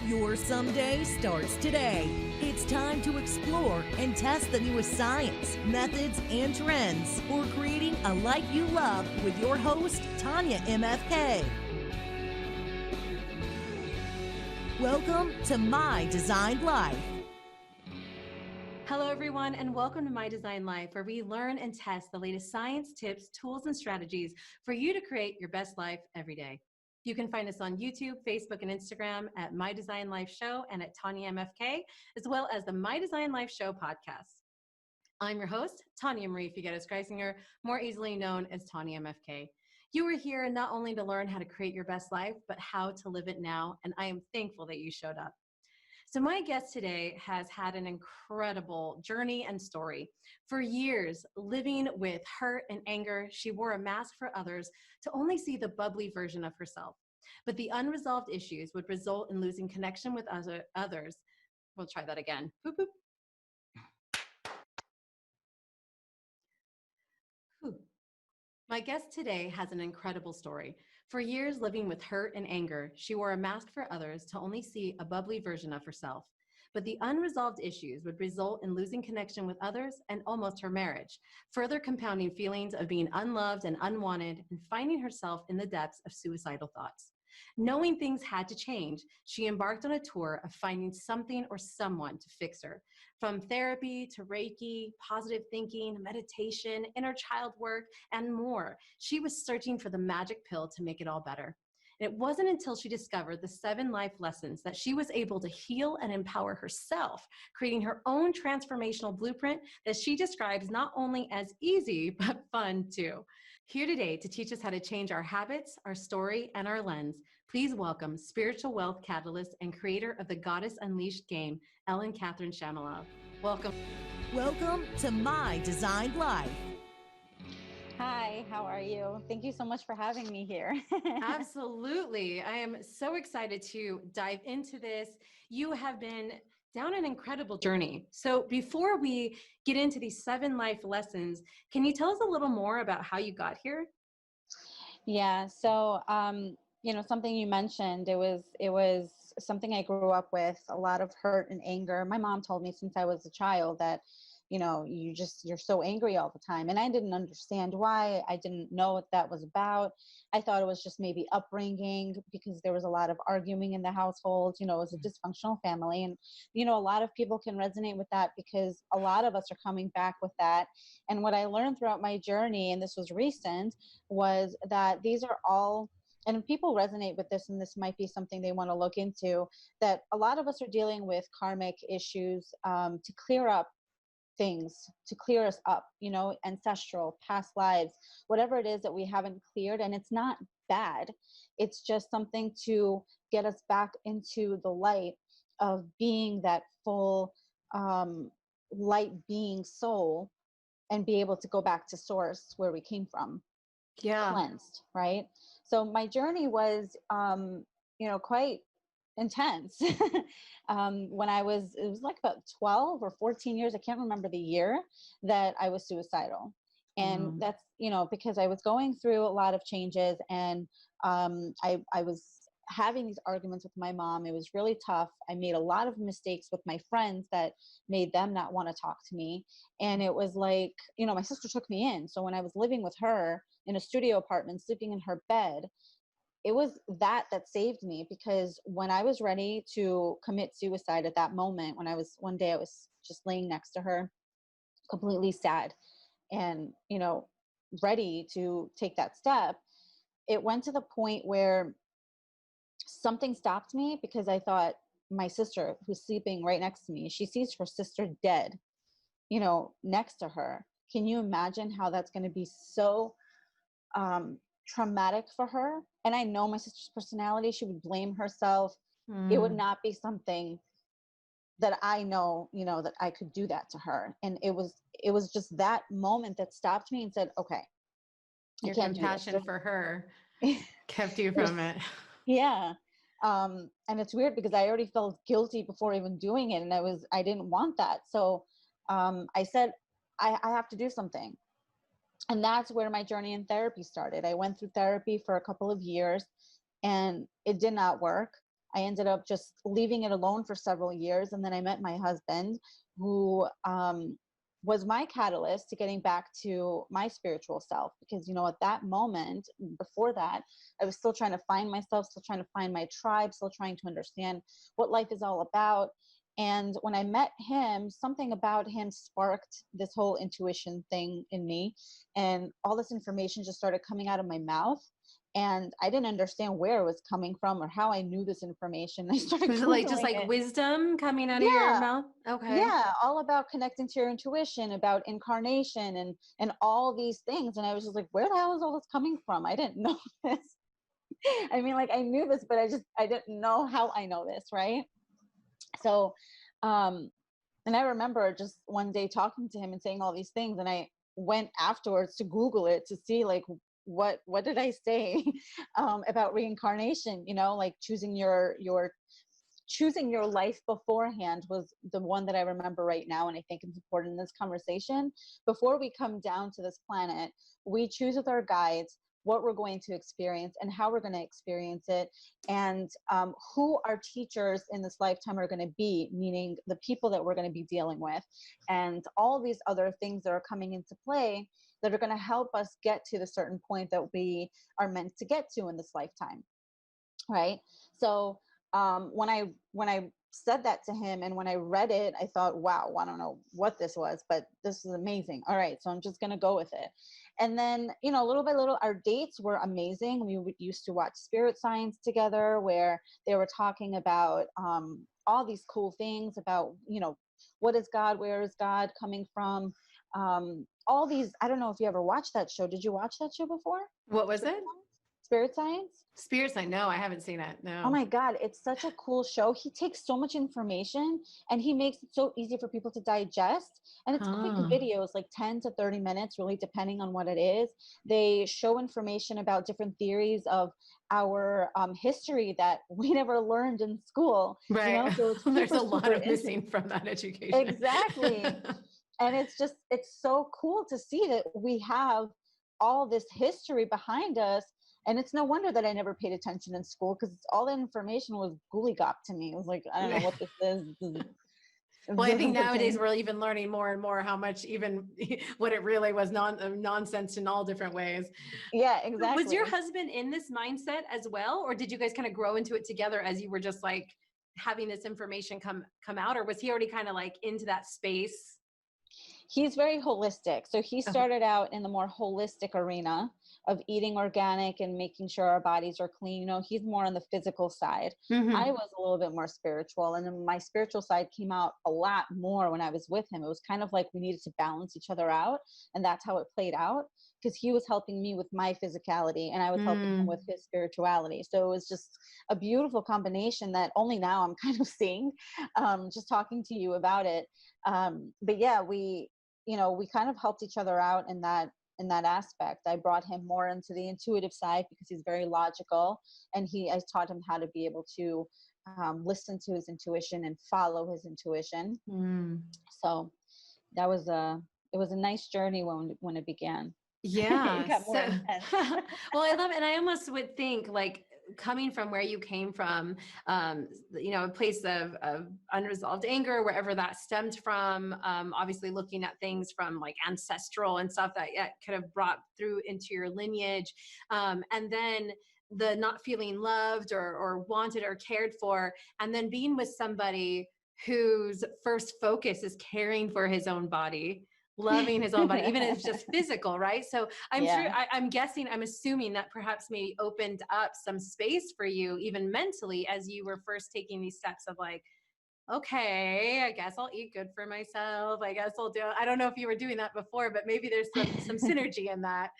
Your someday starts today. It's time to explore and test the newest science, methods, and trends for creating a life you love with your host, Tanyamfk. Welcome to My Designed Life. Hello, everyone, and welcome to My Design Life, where we learn and test the latest science, tips, tools, and strategies for you to create your best life every day. You can find us on YouTube, Facebook, and Instagram at My Design Life Show and at Tanyamfk, as well as the My Design Life Show podcast. I'm your host, Tanya Marie Figueres-Greisinger, more easily known as Tanyamfk. You are here not only to learn how to create your best life, but how to live it now, and I am thankful that you showed up. So my guest today has had an incredible journey and story. For years, living with hurt and anger, she wore a mask for others to only see the bubbly version of herself. But the unresolved issues would result in losing connection with others. We'll try that again. Boop, boop. Whew. My guest today has an incredible story. For years living with hurt and anger, she wore a mask for others to only see a bubbly version of herself. But the unresolved issues would result in losing connection with others and almost her marriage, further compounding feelings of being unloved and unwanted and finding herself in the depths of suicidal thoughts. Knowing things had to change, she embarked on a tour of finding something or someone to fix her. From therapy to Reiki, positive thinking, meditation, inner child work, and more, she was searching for the magic pill to make it all better. And it wasn't until she discovered the 7 life lessons that she was able to heal and empower herself, creating her own transformational blueprint that she describes not only as easy, but fun too. Here today to teach us how to change our habits, our story, and our lens, please welcome spiritual wealth catalyst and creator of the Goddess Unleashed game, Ellyn Shamalov. Welcome. Welcome to My Designed Life. Hi, how are you? Thank you so much for having me here. Absolutely. I am so excited to dive into this. You have been down an incredible journey. So before we get into these 7 life lessons, can you tell us a little more about how you got here? Yeah, so something you mentioned, it was something I grew up with, a lot of hurt and anger. My mom told me since I was a child that you're so angry all the time. And I didn't understand why. I didn't know what that was about. I thought it was just maybe upbringing because there was a lot of arguing in the household. It was a dysfunctional family. And, a lot of people can resonate with that because a lot of us are coming back with that. And what I learned throughout my journey, and this was recent, was that these are all, and people resonate with this, and this might be something they want to look into, that a lot of us are dealing with karmic issues to clear up things, to clear us up, ancestral, past lives, whatever it is that we haven't cleared. And it's not bad. It's just something to get us back into the light of being that full light being soul and be able to go back to source where we came from. Yeah. Cleansed, right? So my journey was, quite intense. When it was like about 12 or 14 years, I can't remember the year, that I was suicidal. And that's, because I was going through a lot of changes, and I was having these arguments with my mom. It was really tough. I made a lot of mistakes with my friends that made them not want to talk to me. And it was like, my sister took me in. So when I was living with her in a studio apartment, sleeping in her bed, it was that saved me, because when I was ready to commit suicide at that moment, one day I was just laying next to her, completely sad and, ready to take that step, it went to the point where something stopped me, because I thought, my sister who's sleeping right next to me, she sees her sister dead, next to her. Can you imagine how that's going to be so traumatic for her? And I know my sister's personality. She would blame herself. It would not be something that I know, that I could do that to her. And it was just that moment that stopped me and said, okay, your compassion for her kept you from it. Yeah. And it's weird because I already felt guilty before even doing it. And I didn't want that. So I said, I have to do something. And that's where my journey in therapy started. I went through therapy for a couple of years and it did not work. I ended up just leaving it alone for several years. And then I met my husband, who was my catalyst to getting back to my spiritual self. Because, at that moment, before that, I was still trying to find myself, still trying to find my tribe, still trying to understand what life is all about. And when I met him, something about him sparked this whole intuition thing in me. And all this information just started coming out of my mouth. And I didn't understand where it was coming from or how I knew this information. I started Was it Googling just like it. wisdom coming out of your Yeah. mouth? Okay. Yeah, all about connecting to your intuition, about incarnation and all these things. And I was just like, where the hell is all this coming from? I didn't know this. I mean, like, I knew this, but I didn't know how I know this, right? So, and I remember just one day talking to him and saying all these things, and I went afterwards to Google it to see, like, what did I say about reincarnation? Like choosing your life beforehand was the one that I remember right now. And I think it's important in this conversation. Before we come down to this planet, we choose with our guides what we're going to experience and how we're going to experience it, and who our teachers in this lifetime are going to be, meaning the people that we're going to be dealing with, and all these other things that are coming into play that are going to help us get to the certain point that we are meant to get to in this lifetime, right? So when I said that to him, and when I read it, I thought, wow, I don't know what this was, but this is amazing. All right, so I'm just gonna go with it. And then, little by little, our dates were amazing. We used to watch Spirit Science together, where they were talking about all these cool things about, what is God, where is God coming from, all these. I don't know if you ever watched that show. Did you watch that show before? What was it? Spirit Science? Spirits, I know. I haven't seen it. No. Oh my God, it's such a cool show. He takes so much information and he makes it so easy for people to digest. And it's quick Ah. videos, like 10 to 30 minutes, really depending on what it is. They show information about different theories of our history that we never learned in school. Right. So it's There's super, a lot super of missing from that education. Exactly. And it's so cool to see that we have all this history behind us. And it's no wonder that I never paid attention in school, because all that information was goolygop to me. It was like, I don't know what this is. Well, I think nowadays we're even learning more and more how much even what it really was nonsense in all different ways. Yeah, exactly. Was your husband in this mindset as well? Or did you guys kind of grow into it together as you were just like having this information come out? Or was he already kind of like into that space? He's very holistic. So he Okay. started out in the more holistic arena of eating organic and making sure our bodies are clean. He's more on the physical side. Mm-hmm. I was a little bit more spiritual, and then my spiritual side came out a lot more when I was with him. It was kind of like we needed to balance each other out, and that's how it played out, because he was helping me with my physicality and I was helping him with his spirituality. So it was just a beautiful combination that only now I'm kind of seeing, just talking to you about it. But yeah, we kind of helped each other out in that aspect. I brought him more into the intuitive side because he's very logical, and I taught him how to be able to listen to his intuition and follow his intuition. So it was a nice journey when it began. Yeah. It got more intense. Well, I love it. And I almost would think, like, coming from where you came from, a place of unresolved anger, wherever that stemmed from, obviously looking at things from like ancestral and stuff that could have brought through into your lineage. And then the not feeling loved or wanted or cared for, and then being with somebody whose first focus is caring for his own body, loving his own body, even if it's just physical, right? So I'm sure, I'm guessing, I'm assuming that perhaps maybe opened up some space for you, even mentally, as you were first taking these steps of like, okay, I guess I'll eat good for myself. I guess I'll do, I don't know if you were doing that before, but maybe there's some synergy in that.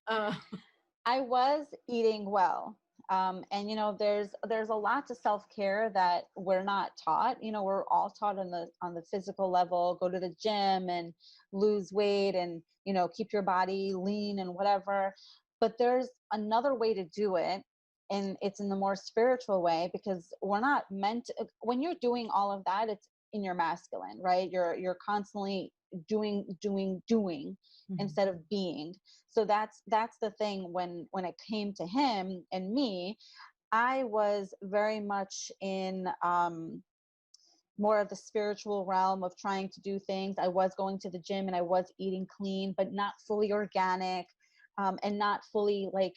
I was eating well. And there's a lot to self-care that we're not taught. We're all taught on the physical level, go to the gym and lose weight and keep your body lean and whatever. But there's another way to do it, and it's in the more spiritual way, because we're not meant to, when you're doing all of that, it's in your masculine, right? You're constantly doing instead of being. So that's the thing. When it came to him and me, I was very much in more of the spiritual realm of trying to do things. I was going to the gym and I was eating clean, but not fully organic, and not fully like,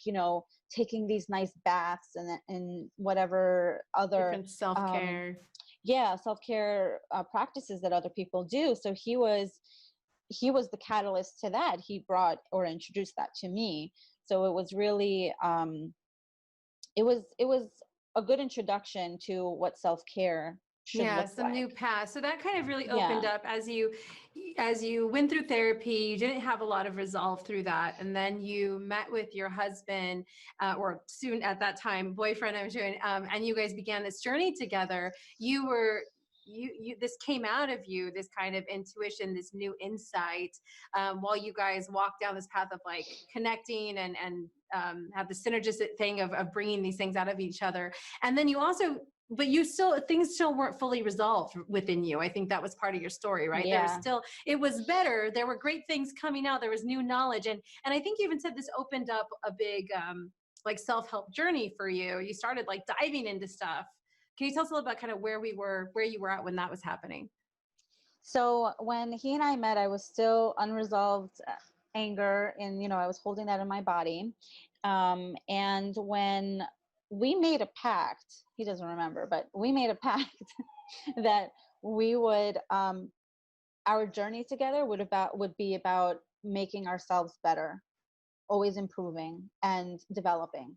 taking these nice baths and whatever other Different self-care. self-care practices that other people do. So he was the catalyst to that. He brought or introduced that to me. So it was really it was a good introduction to what self-care should Yeah, look some like. new paths. So that kind of really opened Yeah. up as you went through therapy. You didn't have a lot of resolve through that, and then you met with your husband, or soon at that time boyfriend, I'm sure, and you guys began this journey together. You were this came out of you, this kind of intuition, this new insight, while you guys walked down this path of like connecting and have the synergistic thing of bringing these things out of each other. And then you also, but you still, things still weren't fully resolved within you. I think that was part of your story, right? There was Yeah. still, it was better. There were great things coming out. There was new knowledge. And I think you even said this opened up a big, like self-help journey for you. You started like diving into stuff. Can you tell us a little about kind of where you were at when that was happening? So when he and I met, I was still unresolved anger, and I was holding that in my body. And when we made a pact, he doesn't remember, but we made a pact that we would our journey together would be about making ourselves better, always improving and developing.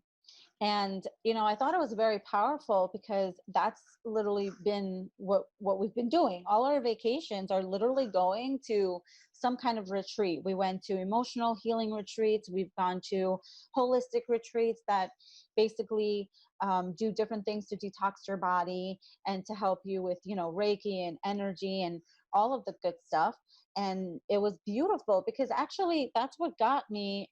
And I thought it was very powerful because that's literally been what we've been doing. All our vacations are literally going to some kind of retreat. We went to emotional healing retreats. We've gone to holistic retreats that basically do different things to detox your body and to help you with Reiki and energy and all of the good stuff. And it was beautiful because actually that's what got me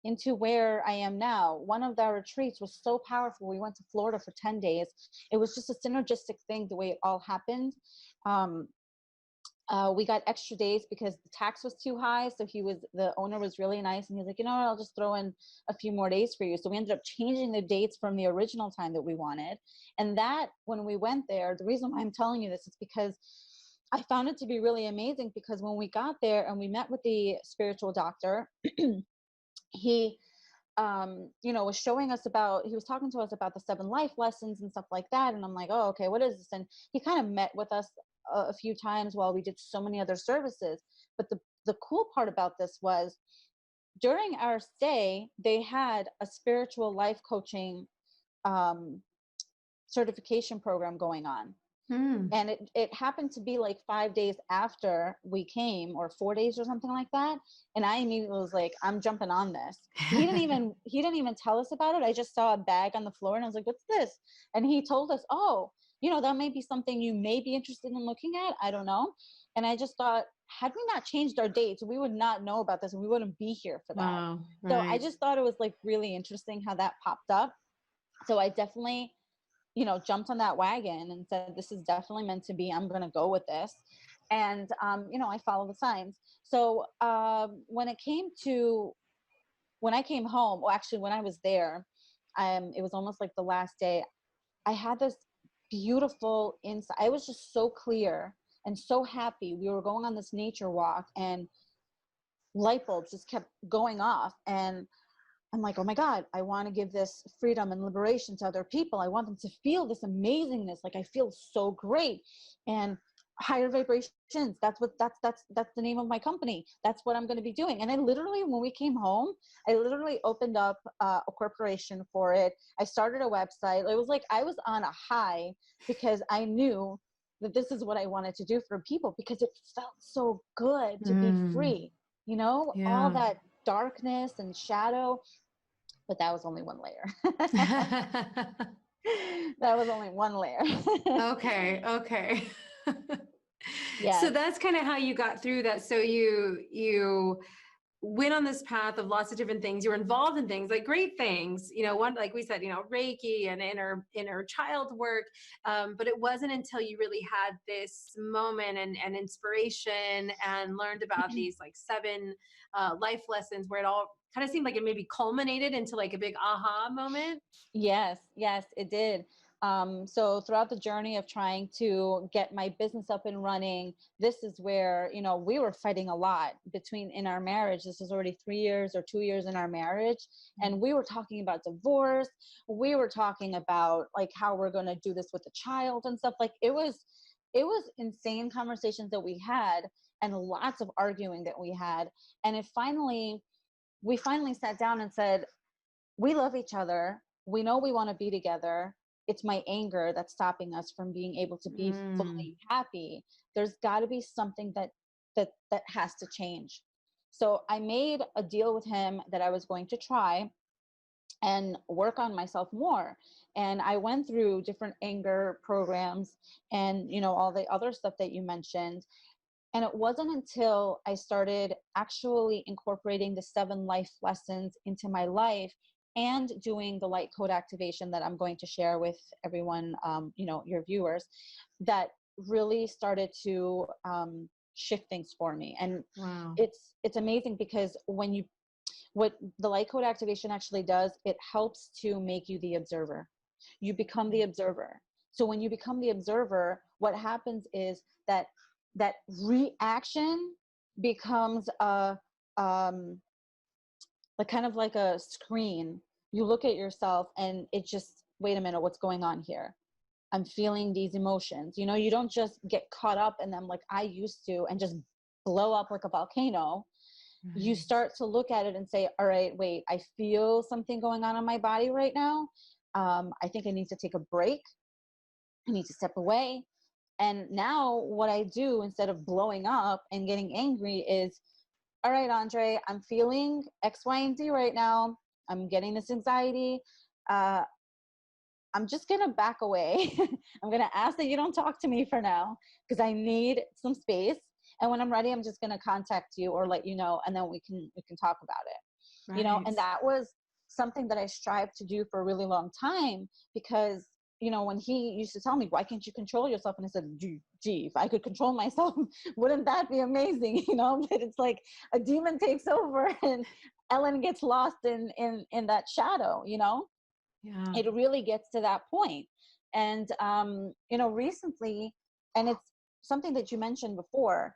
into where I am now. One of our retreats was so powerful. We went to Florida for 10 days. It was just a synergistic thing, the way it all happened. We got extra days because the tax was too high. So the owner was really nice. And he was like, what, I'll just throw in a few more days for you. So we ended up changing the dates from the original time that we wanted. And that, when we went there, the reason why I'm telling you this is because I found it to be really amazing, because when we got there and we met with the spiritual doctor, he was showing us he was talking to us about the 7 life lessons and stuff like that. And I'm like, oh, okay, what is this? And he kind of met with us a few times while we did so many other services. But the cool part about this was, during our stay, they had a spiritual life coaching certification program going on. And it happened to be like 5 days after we came, or 4 days or something like that. And I immediately was like, I'm jumping on this. He didn't even tell us about it. I just saw a bag on the floor and I was like, what's this? And he told us, oh, that may be something you may be interested in looking at. I don't know. And I just thought, had we not changed our dates, we would not know about this and we wouldn't be here for that. Wow, So right. I just thought it was like really interesting how that popped up. So I definitely jumped on that wagon and said, this is definitely meant to be. I'm going to go with this. And, I follow the signs. So when I came home, well, actually, when I was there, it was almost like the last day, I had this beautiful insight. I was just so clear and so happy. We were going on this nature walk and light bulbs just kept going off. And I'm like, oh my God, I want to give this freedom and liberation to other people. I want them to feel this amazingness. Like, I feel so great. And higher vibrations, that's the name of my company. That's what I'm going to be doing. And I literally, when we came home, I literally opened up a corporation for it. I started a website. It was like I was on a high because I knew that this is what I wanted to do for people, because it felt so good to be free, all Yeah. that darkness and shadow. But that was only one layer. That was only one layer. Okay. Yeah. So that's kind of how you got through that. So you went on this path of lots of different things. You were involved in things like great things, one, like we said, Reiki and inner child work. But it wasn't until you really had this moment and inspiration and learned about these like 7 life lessons where it all kind of seemed like it maybe culminated into like a big aha moment. Yes, yes, it did. So throughout the journey of trying to get my business up and running, this is where, we were fighting a lot in our marriage. This is already 3 years or 2 years in our marriage. And we were talking about divorce. We were talking about like how we're going to do this with the child and stuff. Like it was insane conversations that we had and lots of arguing that we had. And we finally sat down and said, we love each other. We know we want to be together. It's my anger that's stopping us from being able to be fully happy. There's got to be something that has to change. So I made a deal with him that I was going to try and work on myself more. And I went through different anger programs and, all the other stuff that you mentioned. And it wasn't until I started actually incorporating the 7 life lessons into my life and doing the light code activation that I'm going to share with everyone, your viewers, that really started to shift things for me. And Wow. it's amazing because what the light code activation actually does, it helps to make you the observer. You become the observer. So when you become the observer, what happens is that reaction becomes like kind of like a screen. You look at yourself and it just, wait a minute, what's going on here? I'm feeling these emotions. You don't just get caught up in them like I used to and just blow up like a volcano. Right. You start to look at it and say, all right, wait, I feel something going on in my body right now. I think I need to take a break. I need to step away. And now what I do instead of blowing up and getting angry is, all right, Andre, I'm feeling X, Y, and Z right now. I'm getting this anxiety. I'm just going to back away. I'm going to ask that you don't talk to me for now because I need some space. And when I'm ready, I'm just going to contact you or let you know. And then we can talk about it, Right. and that was something that I strived to do for a really long time because, when he used to tell me, why can't you control yourself? And I said, gee, if I could control myself, wouldn't that be amazing? But it's like a demon takes over and Ellyn gets lost in that shadow, Yeah. It really gets to that point. And, recently, and it's something that you mentioned before,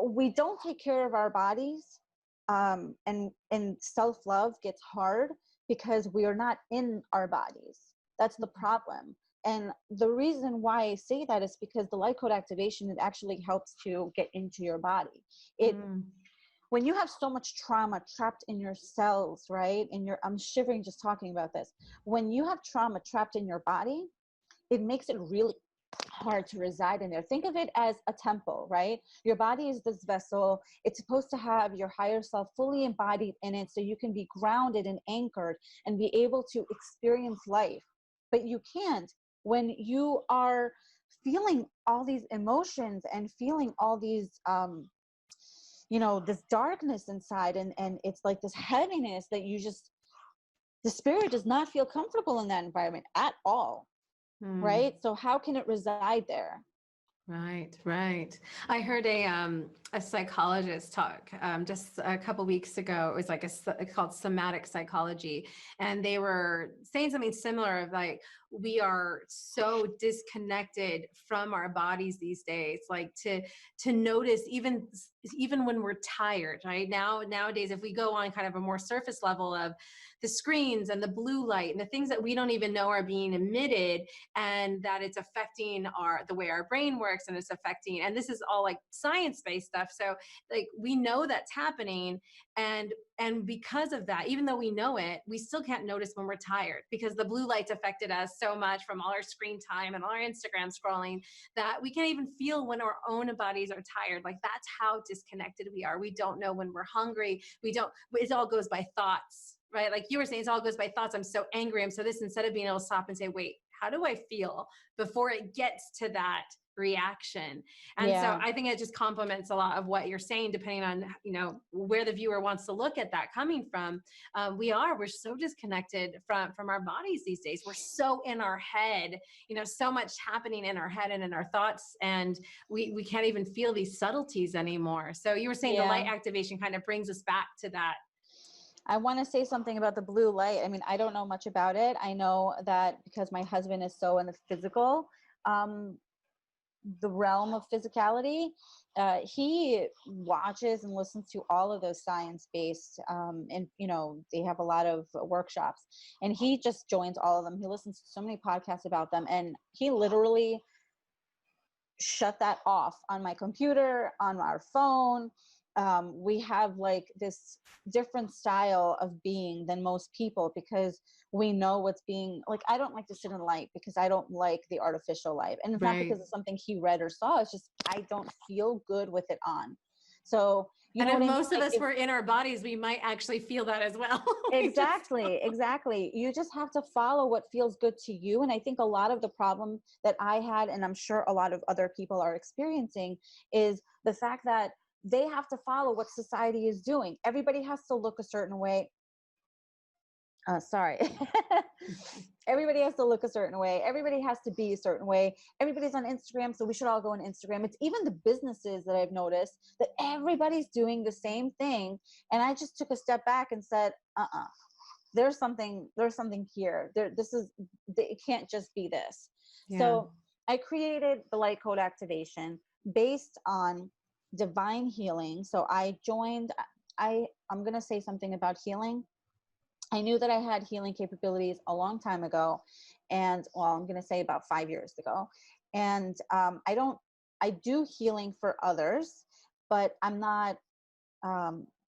we don't take care of our bodies. And self-love gets hard because we are not in our bodies. That's the problem. And the reason why I say that is because the light code activation, it actually helps to get into your body. When you have so much trauma trapped in your cells, right? I'm shivering just talking about this. When you have trauma trapped in your body, it makes it really hard to reside in there. Think of it as a temple, right? Your body is this vessel. It's supposed to have your higher self fully embodied in it so you can be grounded and anchored and be able to experience life. But you can't when you are feeling all these emotions and feeling all these this darkness inside, and it's like this heaviness that the spirit does not feel comfortable in that environment at all. Right? So how can it reside there? Right. I heard a psychologist talk just a couple weeks ago. It was like it's called somatic psychology, and they were saying something similar of like we are so disconnected from our bodies these days. Like to notice even when we're tired. Right nowadays, if we go on kind of a more surface level of the screens and the blue light and the things that we don't even know are being emitted, and that it's affecting the way our brain works, and it's affecting, and this is all like science-based stuff. So like we know that's happening, and because of that, even though we know it, we still can't notice when we're tired because the blue light's affected us so much from all our screen time and all our Instagram scrolling that we can't even feel when our own bodies are tired. Like that's how disconnected we are. We don't know when we're hungry. It all goes by thoughts, right? Like you were saying, it all goes by thoughts. I'm so angry. I'm so this, instead of being able to stop and say, wait, how do I feel before it gets to that reaction? And so Yeah. I think it just complements a lot of what you're saying, depending on, where the viewer wants to look at that coming from. We're so disconnected from our bodies these days. We're so in our head, so much happening in our head and in our thoughts, and we can't even feel these subtleties anymore. So you were saying the light activation kind of brings us back to that. I want to say something about the blue light. I mean, I don't know much about it. I know that because my husband is so in the physical, the realm of physicality, he watches and listens to all of those science-based, and they have a lot of workshops, and he just joins all of them. He listens to so many podcasts about them, and he literally shut that off on my computer, on our phone. We have like this different style of being than most people because we know what's being like. I don't like to sit in light because I don't like the artificial light, and it's not because of something he read or saw. It's just I don't feel good with it on. So and if most of us were in our bodies, we might actually feel that as well. Exactly. You just have to follow what feels good to you. And I think a lot of the problem that I had, and I'm sure a lot of other people are experiencing, is the fact that they have to follow what society is doing. Everybody has to look a certain way. Everybody has to look a certain way. Everybody has to be a certain way. Everybody's on Instagram, so we should all go on Instagram. It's even the businesses that I've noticed that everybody's doing the same thing. And I just took a step back and said, there's something here. It can't just be this. Yeah. So I created the light code activation based on divine healing. So I'm going to say something about healing. I knew that I had healing capabilities a long time ago, and I'm going to say about 5 years ago. And I do healing for others, but I'm not,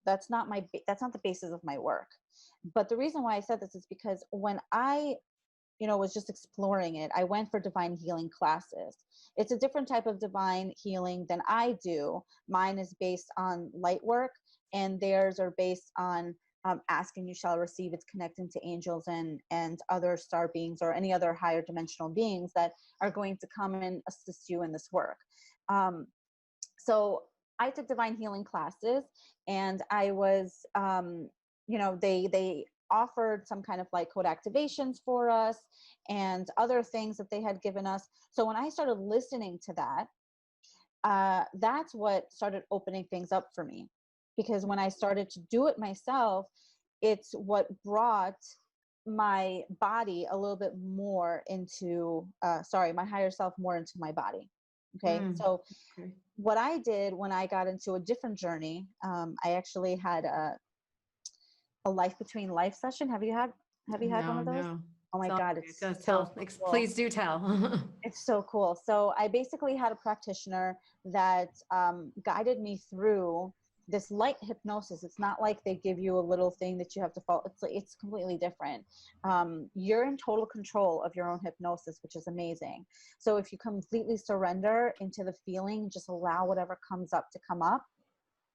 that's not the basis of my work. But the reason why I said this is because when I, was just exploring it, I went for divine healing classes. It's a different type of divine healing than I do. Mine is based on light work, and theirs are based on ask and you shall receive. It's connecting to angels and other star beings or any other higher dimensional beings that are going to come and assist you in this work. So I took divine healing classes, and I was, they offered some kind of light code activations for us and other things that they had given us. So when I started listening to that, that's what started opening things up for me. Because when I started to do it myself, it's what brought my body a little bit more into, my higher self more into my body. Okay. So what I did when I got into a different journey, I actually had a life between life session. Have you had one of those? No. Oh my God. It's so tell. Cool. Please do tell. It's so cool. So I basically had a practitioner that guided me through this light hypnosis. It's not like they give you a little thing that you have to follow. It's completely different. You're in total control of your own hypnosis, which is amazing. So if you completely surrender into the feeling, just allow whatever comes up to come up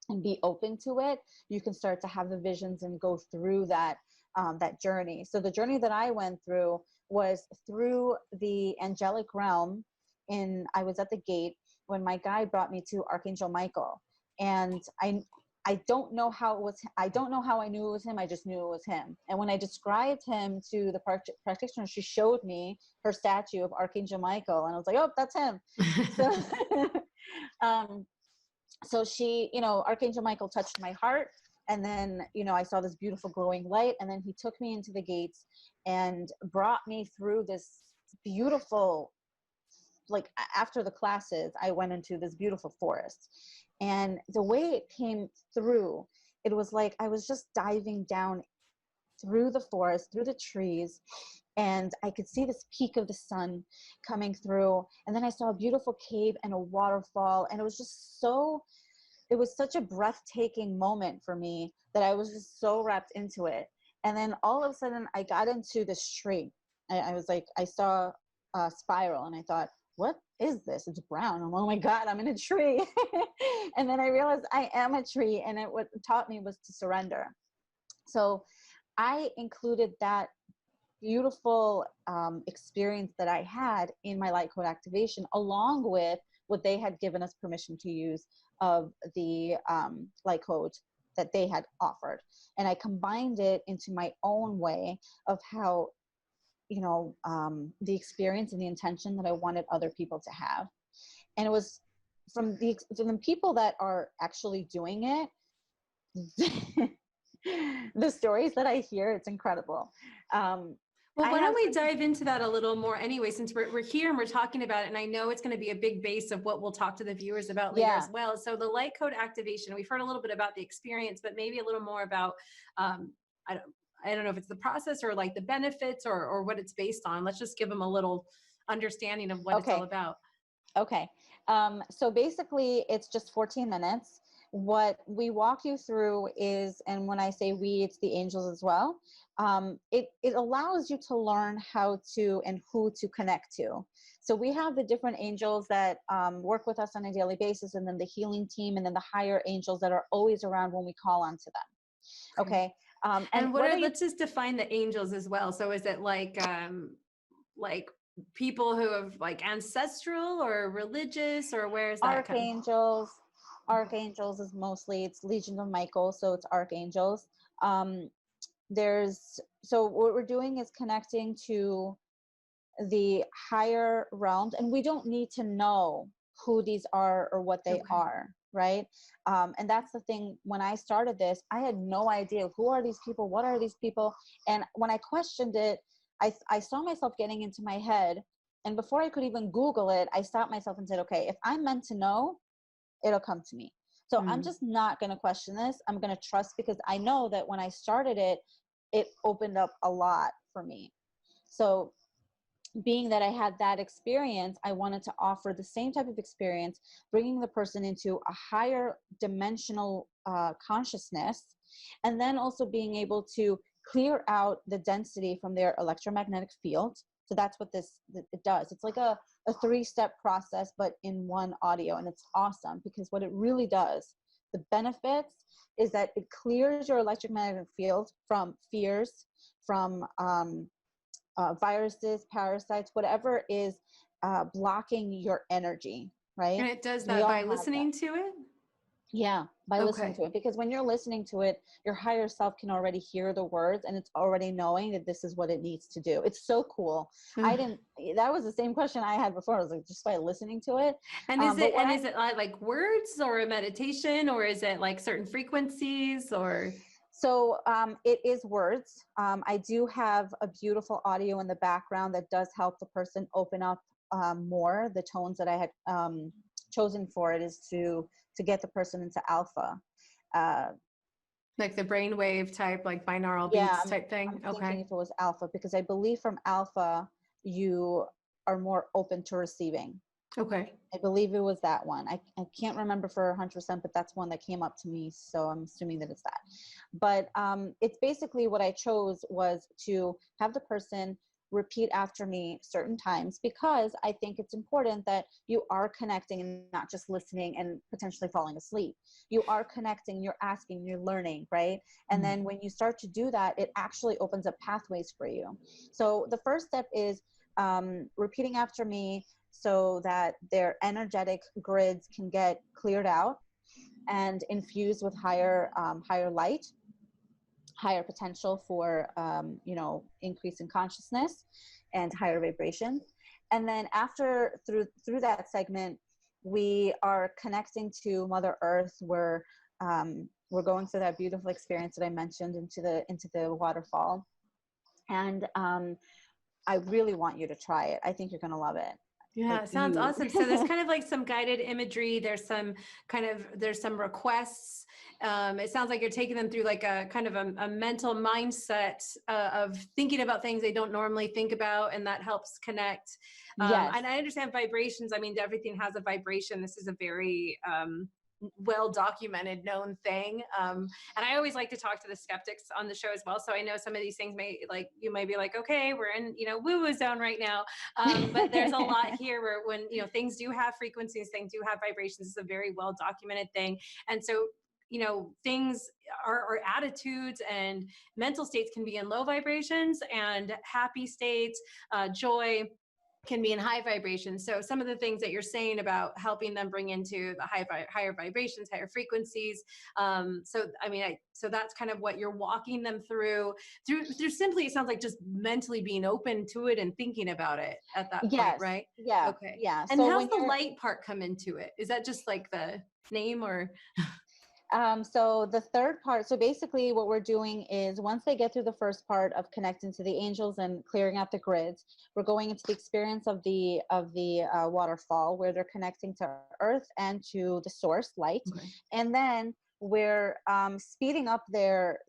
and be open to it, you can start to have the visions and go through that journey. So the journey that I went through was through the angelic realm. I was at the gate when my guide brought me to Archangel Michael. And I don't know how it was. I don't know how I knew it was him. I just knew it was him. And when I described him to the practitioner, she showed me her statue of Archangel Michael, and I was like, "Oh, that's him." So she, Archangel Michael touched my heart, and then, I saw this beautiful glowing light, and then he took me into the gates and brought me through this beautiful. Like after the classes, I went into this beautiful forest. And the way it came through, it was like I was just diving down through the forest, through the trees, and I could see this peak of the sun coming through. And then I saw a beautiful cave and a waterfall. And it was such a breathtaking moment for me that I was just so wrapped into it. And then all of a sudden I got into this tree. I was like, I saw a spiral, and I thought, what is this? It's brown. Oh my God, I'm in a tree. And then I realized I am a tree, and what taught me was to surrender. So I included that beautiful experience that I had in my light code activation, along with what they had given us permission to use of the light code that they had offered. And I combined it into my own way of how, the experience and the intention that I wanted other people to have. And it was from the people that are actually doing it. The stories that I hear, it's incredible. Well, why don't we dive into that a little more anyway, since we're here and we're talking about it, and I know it's going to be a big base of what we'll talk to the viewers about later as well. So the light code activation, we've heard a little bit about the experience, but maybe a little more about, I don't know if it's the process or like the benefits or what it's based on. Let's just give them a little understanding of what it's all about. Okay. So basically it's just 14 minutes. What we walk you through is, and when I say we, it's the angels as well. It allows you to learn how to and who to connect to. So we have the different angels that work with us on a daily basis, and then the healing team, and then the higher angels that are always around when we call on to them. Okay. And let's just define the angels as well. So is it like people who have like ancestral or religious, or where is that? Archangels is mostly, it's Legion of Michael, so it's archangels. So what we're doing is connecting to the higher realms, and we don't need to know who these are or what they are, right? And that's the thing. When I started this, I had no idea who are these people, what are these people, and when I questioned it, I saw myself getting into my head, and before I could even Google it, I stopped myself and said, okay, if I'm meant to know, it'll come to me. So I'm just not going to question this. I'm going to trust, because I know that when I started it, it opened up a lot for me. So being that I had that experience, I wanted to offer the same type of experience, bringing the person into a higher dimensional consciousness, and then also being able to clear out the density from their electromagnetic field. So that's what it does. It's like a 3-step process, but in one audio. And it's awesome, because what it really does, the benefits, is that it clears your electromagnetic field from fears, from viruses, parasites, whatever is blocking your energy, right? And it does that by listening to it? Yeah, by listening to it. Because when you're listening to it, your higher self can already hear the words, and it's already knowing that this is what it needs to do. It's so cool. That was the same question I had before. I was like, just by listening to it. And is it like words or a meditation, or is it like certain frequencies, or? So it is words. I do have a beautiful audio in the background that does help the person open up more. The tones that I had chosen for it is to get the person into alpha. Like the brainwave type, like binaural beats type thing? I'm thinking if it was alpha, because I believe from alpha, you are more open to receiving. Okay. I believe it was that one. I can't remember for 100%, but that's one that came up to me. So I'm assuming that it's that. But it's basically what I chose was to have the person repeat after me certain times, because I think it's important that you are connecting and not just listening and potentially falling asleep. You are connecting, you're asking, you're learning, right? And then when you start to do that, it actually opens up pathways for you. So the first step is repeating after me, so that their energetic grids can get cleared out and infused with higher light, higher potential for increase in consciousness and higher vibration. And then after through that segment, we are connecting to Mother Earth. We're going through that beautiful experience that I mentioned into the waterfall. And I really want you to try it. I think you're going to love it. Yeah, sounds awesome. So there's kind of like some guided imagery. There's some requests. It sounds like you're taking them through like a kind of a mental mindset of thinking about things they don't normally think about, and that helps connect. Yes. And I understand vibrations. I mean, everything has a vibration. This is a very well documented, known thing. And I always like to talk to the skeptics on the show as well. So I know some of these things you might be like, okay, we're in, woo-woo zone right now. But there's a lot here where when, things do have frequencies, things do have vibrations. It's a very well documented thing. And so things, our attitudes and mental states can be in low vibrations, and happy states, joy, can be in high vibrations. So some of the things that you're saying about helping them bring into the higher vibrations, higher frequencies. So that's kind of what you're walking them through simply, it sounds like just mentally being open to it and thinking about it at that point, Yes. right? Yeah. Okay. Yeah. And So how's when the you're light part come into it? Is that just like the name, or? So the third part, so basically what we're doing is once they get through the first part of connecting to the angels and clearing out the grids, we're going into the experience of the waterfall, where they're connecting to earth and to the source light. Okay. And then we're speeding up their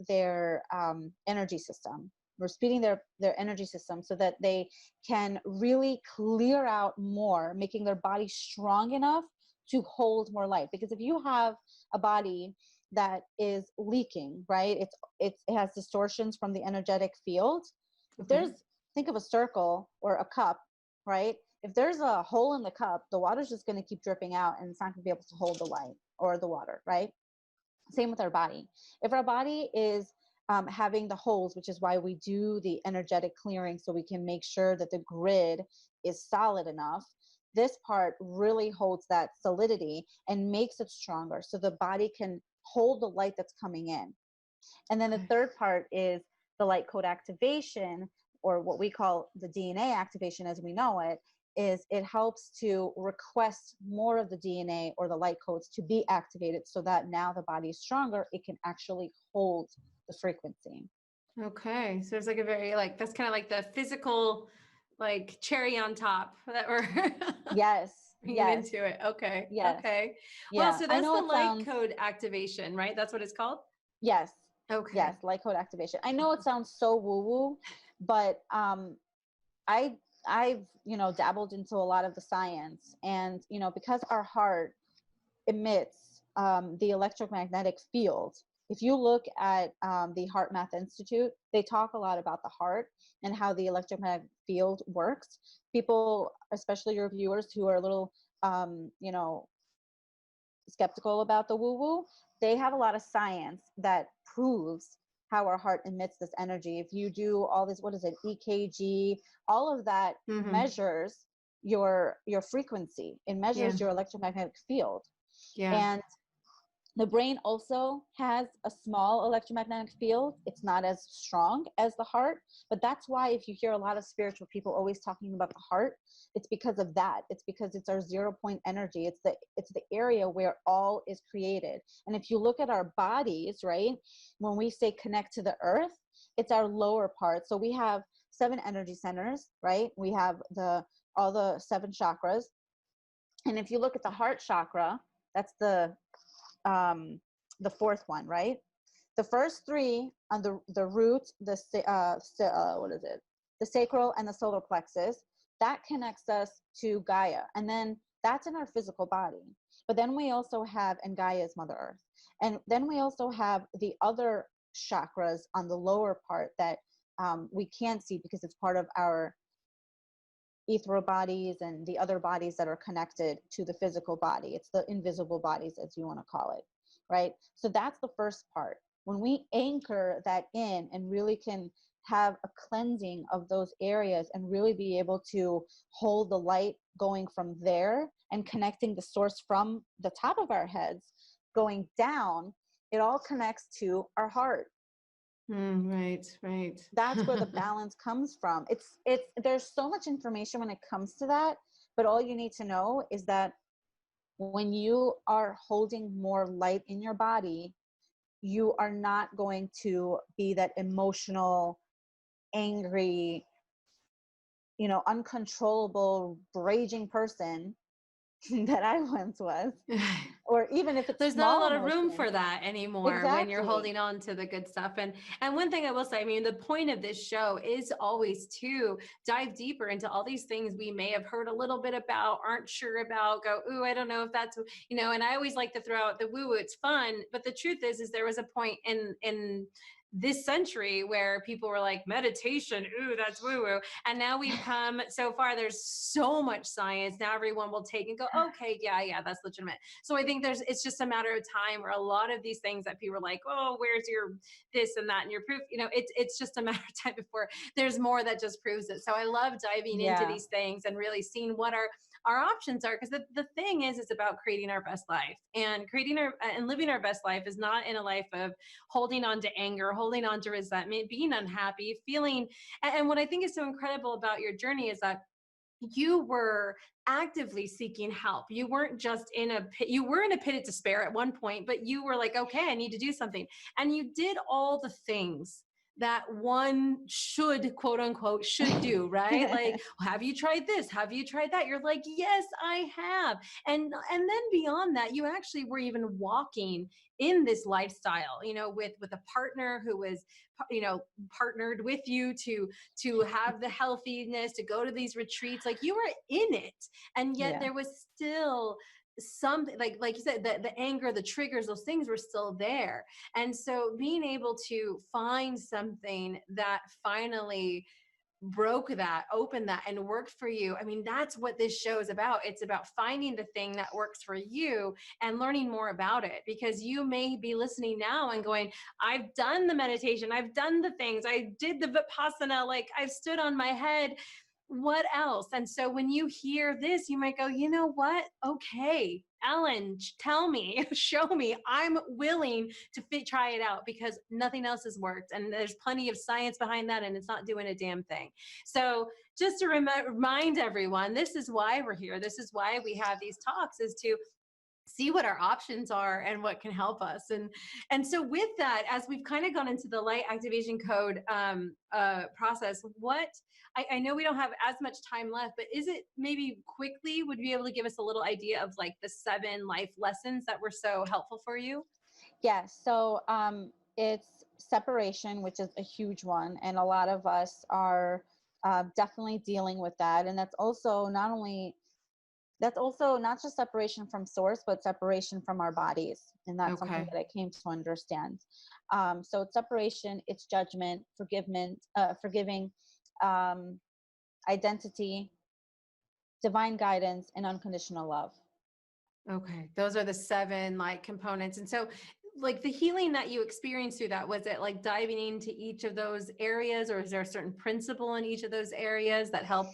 energy system. We're speeding their energy system so that they can really clear out more, making their body strong enough to hold more light. Because if you have a body that is leaking, right, it has distortions from the energetic field. If Okay. think of a circle or a cup, right? If there's a hole in the cup, the water's just going to keep dripping out, and it's not going to be able to hold the light or the water, right? Same with our body. If our body is having the holes, which is why we do the energetic clearing, so we can make sure that the grid is solid enough. This part really holds that solidity and makes it stronger, so the body can hold the light that's coming in. And then the third part is the light code activation, or what we call the DNA activation as we know it, is it helps to request more of the DNA or the light codes to be activated, so that now the body is stronger, it can actually hold the frequency. Okay. So it's like a very, like, that's kind of like the physical, like, cherry on top that we're Yes, bringing yes, into it. Okay. yes, Okay. Well, yeah. so I that's know the it light sounds, code activation, right? That's what it's called? yes, Okay. yes, light code activation. I know it sounds so woo woo, but I I've dabbled into a lot of the science, and because our heart emits the electromagnetic field. If you look at the Heart Math Institute, they talk a lot about the heart and how the electromagnetic field works. People, especially your viewers who are a little, skeptical about the woo woo, they have a lot of science that proves how our heart emits this energy. If you do all this, what is it, EKG, all of that Mm-hmm. measures your frequency. It Yeah. measures your electromagnetic field. Yeah. And the brain also has a small electromagnetic field. It's not as strong as the heart, but that's why if you hear a lot of spiritual people always talking about the heart, it's because of that. It's because it's our 0 point energy. It's the area where all is created. And if you look at our bodies, right, when we say connect to the earth, it's our lower part. So we have 7 energy centers, right? We have all the 7 chakras. And if you look at the heart chakra, that's the fourth one, right? The first 3 on the root, what is it? The sacral and the solar plexus, that connects us to Gaia. And then that's in our physical body. But then we also have, and Gaia is Mother Earth. And then we also have the other chakras on the lower part that we can't see because it's part of our ethereal bodies and the other bodies that are connected to the physical body. It's the invisible bodies, as you want to call it, right? So that's the first part. When we anchor that in and really can have a cleansing of those areas and really be able to hold the light going from there and connecting the source from the top of our heads going down, it all connects to our heart. Right. That's where the balance comes from. It's there's so much information when it comes to that, but all you need to know is that when you are holding more light in your body, you are not going to be that emotional, angry, uncontrollable, raging person that I once was. Or even if it's There's not a small lot of room emotion. for that anymore when you're Exactly. holding on to the good stuff. And one thing I will say, I mean, the point of this show is always to dive deeper into all these things we may have heard a little bit about, aren't sure about, go, ooh, I don't know if that's, and I always like to throw out the woo woo, it's fun. But the truth is there was a point in this century where people were like, meditation, ooh, that's woo woo. And now we've come so far, there's so much science. Now everyone will take and go, okay, yeah, that's legitimate. So I think it's just a matter of time where a lot of these things that people are like, oh, where's your this and that and your proof? It's just a matter of time before there's more that just proves it. So I love diving into Yeah. these things and really seeing what our options are, because the thing is, it's about creating our best life, and living our best life is not in a life of holding on to anger, holding on to resentment, being unhappy, feeling. And what I think is so incredible about your journey is that you were actively seeking help. You weren't just in a pit. You were in a pit of despair at one point, but you were like, okay, I need to do something. And you did all the things that one should, quote unquote, should do, right? Like, have you tried this? Have you tried that? You're like, yes, I have. And then beyond that, you actually were even walking in this lifestyle, with a partner who was, partnered with you to have the healthiness, to go to these retreats. Like, you were in it, and yet Yeah. there was still something, like you said, the anger, the triggers, those things were still there. And so being able to find something that finally broke that, opened that, and worked for you. I mean, that's what this show is about. It's about finding the thing that works for you and learning more about it, because you may be listening now and going, I've done the meditation, I've done the things, I did the Vipassana, like I've stood on my head. What else? And so when you hear this, you might go, you know what? Okay, Ellyn, tell me, show me. I'm willing to try it out, because nothing else has worked. And there's plenty of science behind that, and it's not doing a damn thing. So just to remind everyone, this is why we're here. This is why we have these talks, is to see what our options are and what can help us. And so with that, as we've kind of gone into the light activation code process, I know we don't have as much time left, but is it maybe quickly, would you be able to give us a little idea of like the 7 life lessons that were so helpful for you? Yeah. So it's separation, which is a huge one. And a lot of us are definitely dealing with that. And that's also not just separation from source, but separation from our bodies. And that's something Okay. that I came to understand. So it's separation, it's judgment, forgiving, um, identity, divine guidance, and unconditional love. Okay. Those are the 7 like components. And so like the healing that you experienced through that, was it like diving into each of those areas, or is there a certain principle in each of those areas that help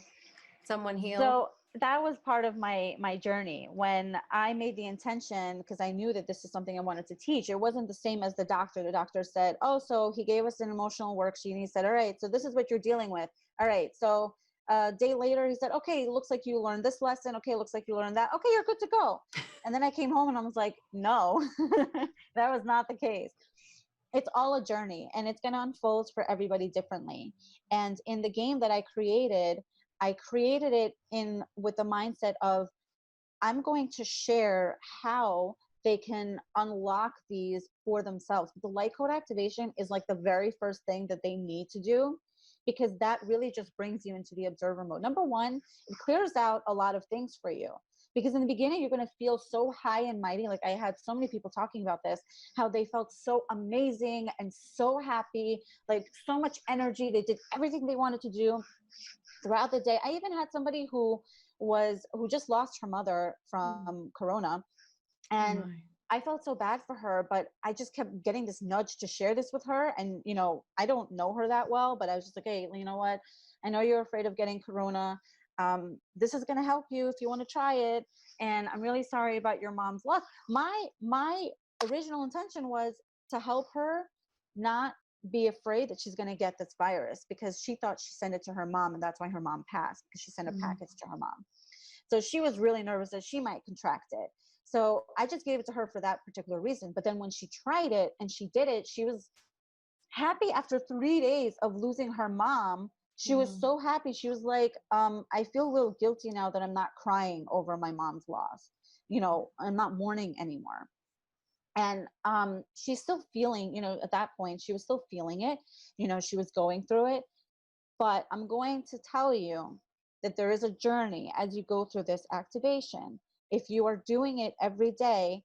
someone heal? So that was part of my journey when I made the intention, because I knew that this is something I wanted to teach. It wasn't the same as the doctor. The doctor said, oh, so he gave us an emotional worksheet and he said, all right, so this is what you're dealing with. All right, so a day later he said, okay, it looks like you learned this lesson. Okay, it looks like you learned that. Okay, you're good to go. And then I came home and I was like, no, that was not the case. It's all a journey, and it's going to unfold for everybody differently. And in the game that I created it in with the mindset of, I'm going to share how they can unlock these for themselves. The light code activation is like the very first thing that they need to do, because that really just brings you into the observer mode. Number one, it clears out a lot of things for you. Because in the beginning, you're going to feel so high and mighty. Like I had so many people talking about this, how they felt so amazing and so happy, like so much energy. They did everything they wanted to do throughout the day. I even had somebody who just lost her mother from corona, Oh and my. I felt so bad for her, but I just kept getting this nudge to share this with her. And I don't know her that well, but I was just like, hey, you know what, I know you're afraid of getting corona. This is going to help you if you want to try it, and I'm really sorry about your mom's loss. My original intention was to help her not be afraid that she's going to get this virus, because she thought she sent it to her mom, and that's why her mom passed, because she sent a package to her mom. So she was really nervous that she might contract it. So I just gave it to her for that particular reason. But then when she tried it and she did it, she was happy after 3 days of losing her mom. She was so happy. She was like, I feel a little guilty now that I'm not crying over my mom's loss. I'm not mourning anymore. And she's still feeling, at that point, she was still feeling it. She was going through it. But I'm going to tell you that there is a journey as you go through this activation. If you are doing it every day,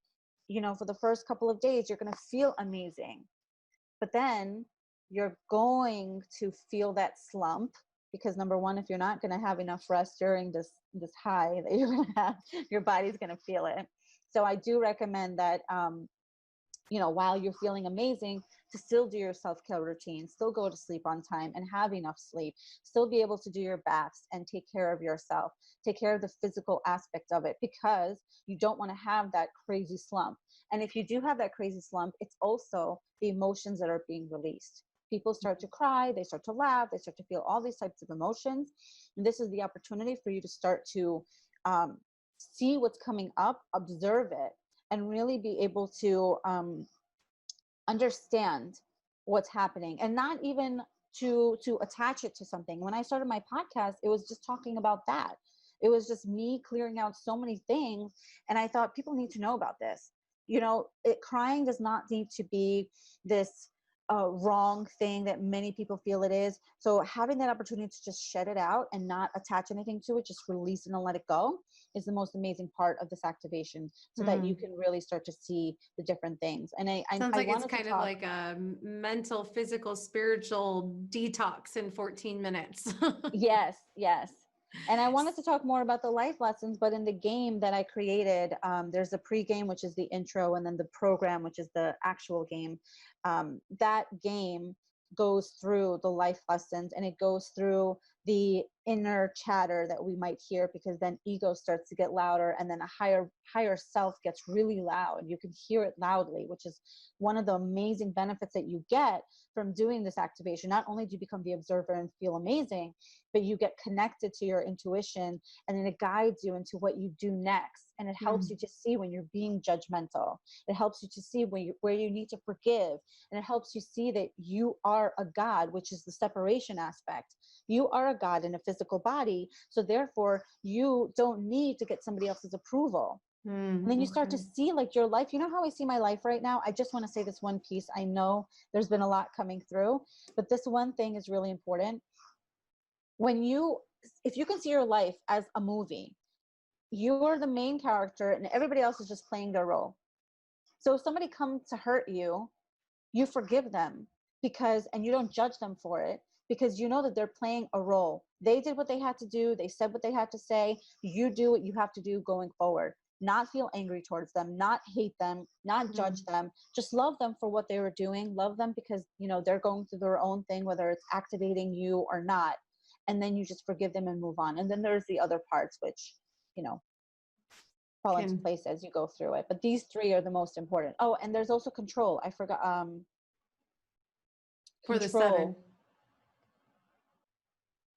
for the first couple of days, you're going to feel amazing. But then you're going to feel that slump, because number one, if you're not going to have enough rest during this high that you're going to have, your body's going to feel it. So I do recommend that, while you're feeling amazing, to still do your self-care routine, still go to sleep on time and have enough sleep, still be able to do your baths and take care of yourself, take care of the physical aspect of it, because you don't want to have that crazy slump. And if you do have that crazy slump, it's also the emotions that are being released. People start to cry, they start to laugh, they start to feel all these types of emotions. And this is the opportunity for you to start to see what's coming up, observe it, and really be able to understand what's happening, and not even to attach it to something. When I started my podcast, it was just talking about that. It was just me clearing out so many things, and I thought people need to know about this. Crying does not need to be this wrong thing that many people feel it is. So having that opportunity to just shed it out and not attach anything to it, just release it and let it go, is the most amazing part of this activation, so that you can really start to see the different things. And Sounds like it's wanted to kind of like a mental, physical, spiritual detox in 14 minutes. Yes, yes. And I wanted to talk more about the life lessons, but in the game that I created, there's a pre-game, which is the intro, and then the program, which is the actual game. That game goes through the life lessons, and it goes through the inner chatter that we might hear, because then ego starts to get louder, and then a higher self gets really loud. You can hear it loudly, which is one of the amazing benefits that you get from doing this activation. Not only do you become the observer and feel amazing, but you get connected to your intuition, and then it guides you into what you do next. And it helps you to see when you're being judgmental. It helps you to see where you need to forgive. And it helps you see that you are a God, which is the separation aspect. You are a God in a physical body. So therefore, you don't need to get somebody else's approval. And then you start to see like your life. You know how I see my life right now? I just want to say this one piece. I know there's been a lot coming through, but this one thing is really important. If you can see your life as a movie, you're the main character and everybody else is just playing their role. So if somebody comes to hurt you, you forgive them, and you don't judge them for it, because you know that they're playing a role. They did what they had to do. They said what they had to say. You do what you have to do going forward. Not feel angry towards them, not hate them, not judge them. Just love them for what they were doing. Love them because, they're going through their own thing, whether it's activating you or not. And then you just forgive them and move on. And then there's the other parts, which, fall into place as you go through it. But these three are the most important. Oh, and there's also control. I forgot. For the 7.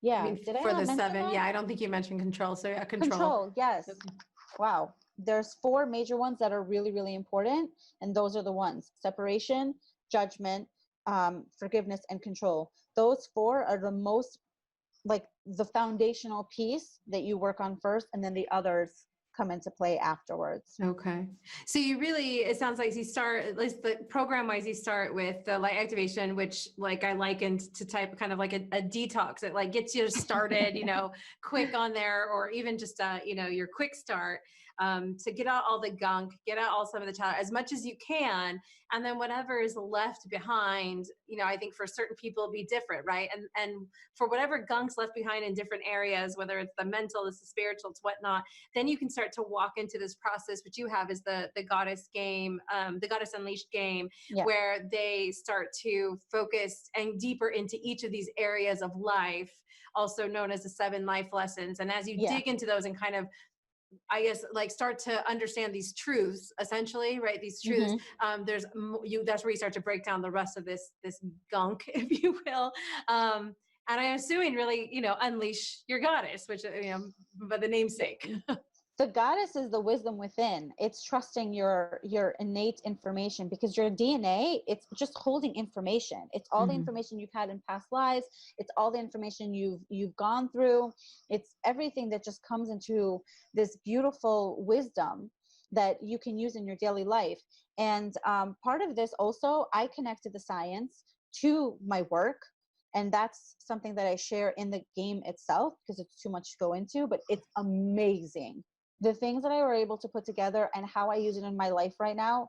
Yeah. Did I for not the mention 7? that? Yeah, I don't think you mentioned control. So Control. Yes. Okay. Wow. There's 4 major ones that are really, really important. And those are the ones: separation, judgment, forgiveness, and control. Those 4 are the most, like, the foundational piece that you work on first, and then the others come into play afterwards. Okay. So it sounds like you start, at least the program wise, you start with the light activation, which like I likened to type kind of like a detox. It like gets you started, quick on there, or even just, your quick start, to get out all the gunk, get out all some of the talent as much as you can. And then whatever is left behind, I think for certain people it'll be different, right? And for whatever gunk's left behind in different areas, whether it's the mental, it's the spiritual, it's whatnot, then you can start to walk into this process, which you have is the goddess game, the goddess unleashed game, where they start to focus and deeper into each of these areas of life, also known as the 7 life lessons. And as you dig into those and kind of, I guess, like start to understand these truths, essentially, right? These truths. That's where you start to break down the rest of this gunk, if you will. And I'm assuming really, unleash your goddess, which, by the namesake. The goddess is the wisdom within. It's trusting your innate information, because your DNA, it's just holding information. It's all the information you've had in past lives. It's all the information you've gone through. It's everything that just comes into this beautiful wisdom that you can use in your daily life. And part of this also, I connected the science to my work. And that's something that I share in the game itself, because it's too much to go into, but it's amazing. The things that I were able to put together and how I use it in my life right now,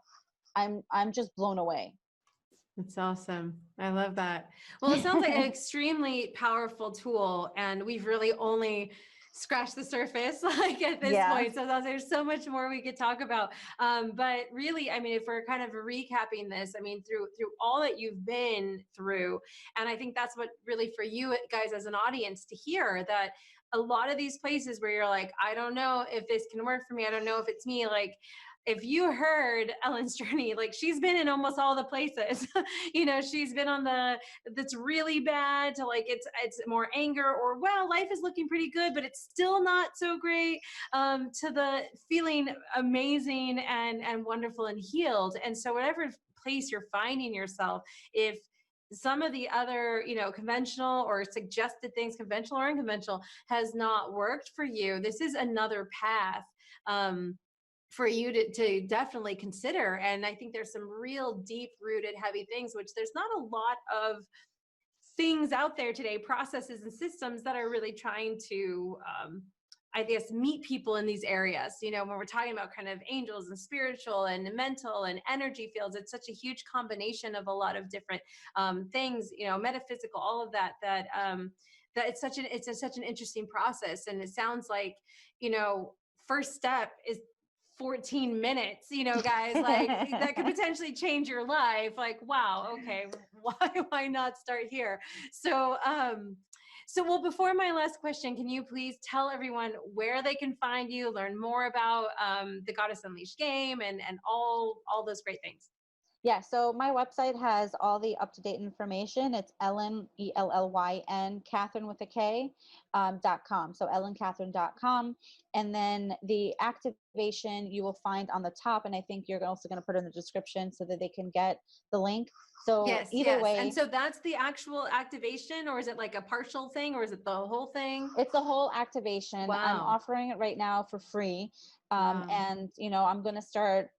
I'm just blown away. That's awesome. I love that. Well, it sounds like an extremely powerful tool, and we've really only scratched the surface like at this Yeah. point. So there's so much more we could talk about. But really, I mean, if we're kind of recapping this, I mean, through all that you've been through, and I think that's what really for you guys as an audience to hear that a lot of these places where you're like, I don't know if this can work for me. I don't know if it's me. Like, if you heard Ellyn's journey, like she's been in almost all the places. She's been on the that's really bad to like it's more anger or well, life is looking pretty good, but it's still not so great. To the feeling amazing and wonderful and healed. And so whatever place you're finding yourself, if some of the other conventional or suggested things, conventional or unconventional, has not worked for you, this is another path for you to definitely consider. And I think there's some real deep rooted heavy things, which there's not a lot of things out there today, processes and systems that are really trying to I guess meet people in these areas. When we're talking about kind of angels and spiritual and mental and energy fields, it's such a huge combination of a lot of different things, metaphysical, all of that it's such an interesting process. And it sounds like, first step is 14 minutes, guys, like that could potentially change your life. Like, wow, okay, why not start here? So, well, before my last question, can you please tell everyone where they can find you, learn more about the Goddess Unleashed game and all those great things? Yeah, so my website has all the up-to-date information. It's Ellyn, Ellyn, Catherine with a K, .com. So ellyncatherine.com. And then the activation you will find on the top, and I think you're also going to put it in the description so that they can get the link. So Yes, either yes. way, And so that's the actual activation, or is it like a partial thing, or is it the whole thing? it's a whole activation. I'm Wow. offering it right now for free. Wow. And, I'm going to start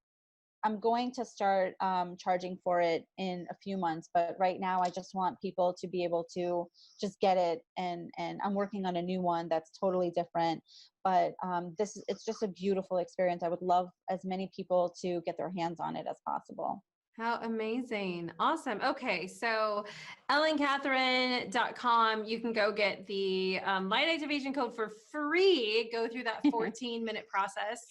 charging for it in a few months, but right now I just want people to be able to just get it. And I'm working on a new one that's totally different. But it's just a beautiful experience. I would love as many people to get their hands on it as possible. How amazing. Awesome. Okay. So ellyncatherine.com, you can go get the light activation code for free, go through that 14-minute process.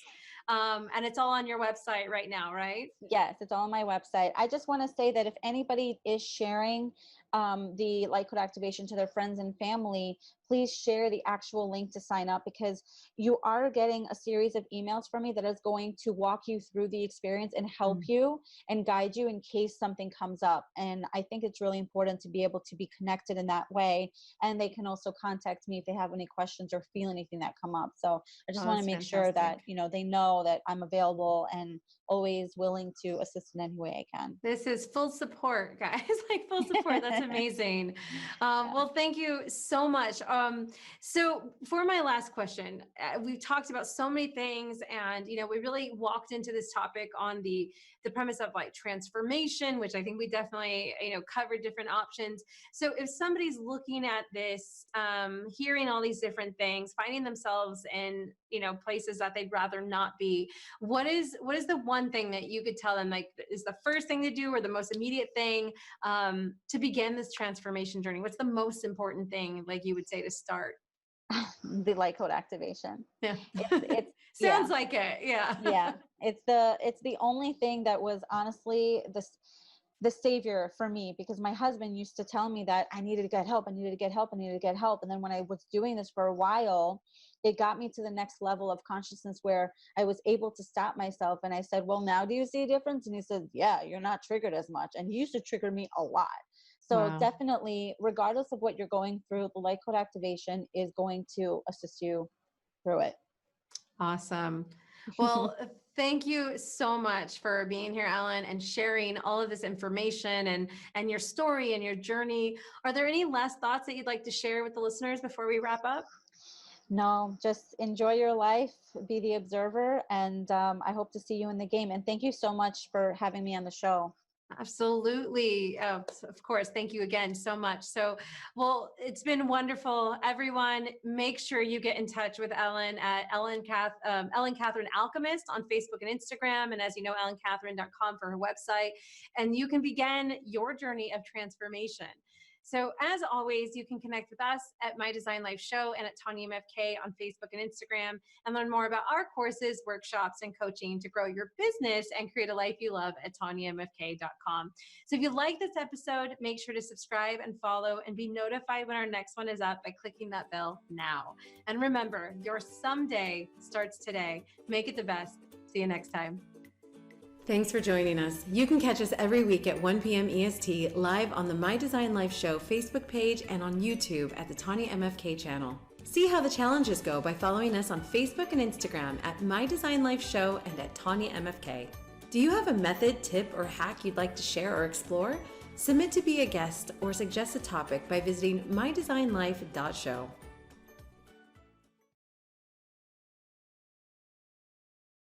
And it's all on your website right now, right? Yes, it's all on my website. I just want to say that if anybody is sharing the light code activation to their friends and family, please share the actual link to sign up, because you are getting a series of emails from me that is going to walk you through the experience and help you and guide you in case something comes up. And I think it's really important to be able to be connected in that way. And they can also contact me if they have any questions or feel anything that come up. So I just Oh, want to that's make sure that, fantastic. they know that I'm available and always willing to assist in any way I can. This is full support, guys. Like full support. That's amazing. Yeah. Well, thank you so much. So, for my last question, we've talked about so many things, and we really walked into this topic on the premise of like transformation, which I think we definitely covered different options. So, if somebody's looking at this, hearing all these different things, finding themselves in places that they'd rather not be, what is the one thing that you could tell them, like, is the first thing to do or the most immediate thing to begin this transformation journey? What's the most important thing, like, you would say to start? The light code activation. Yeah. It's Sounds yeah, like it. Yeah. yeah. It's the only thing that was honestly the savior for me, because my husband used to tell me that I needed to get help, I needed to get help, I needed to get help. And then when I was doing this for a while, it got me to the next level of consciousness where I was able to stop myself. And I said, well, now do you see a difference? And he said, yeah, you're not triggered as much. And he used to trigger me a lot. So Wow. definitely, regardless of what you're going through, the light code activation is going to assist you through it. Awesome. Well, thank you so much for being here, Ellyn, and sharing all of this information and your story and your journey. Are there any last thoughts that you'd like to share with the listeners before we wrap up? No, just enjoy your life, be the observer, and I hope to see you in the game. And thank you so much for having me on the show. Absolutely. Oh, of course. Thank you again so much. So, well, it's been wonderful. Everyone, make sure you get in touch with Ellyn at Ellyn Catherine Alchemist on Facebook and Instagram. And as you know, ellencatherine.com for her website. And you can begin your journey of transformation. So, as always, you can connect with us at My Design Life Show and at Tanyamfk on Facebook and Instagram, and learn more about our courses, workshops, and coaching to grow your business and create a life you love at tanyamfk.com. So if you like this episode, make sure to subscribe and follow and be notified when our next one is up by clicking that bell now. And remember, your someday starts today. Make it the best. See you next time. Thanks for joining us. You can catch us every week at 1 p.m. EST live on the My Design Life Show Facebook page and on YouTube at the Tanyamfk channel. See how the challenges go by following us on Facebook and Instagram at My Design Life Show and at Tanyamfk. Do you have a method, tip, or hack you'd like to share or explore? Submit to be a guest or suggest a topic by visiting mydesignlife.show.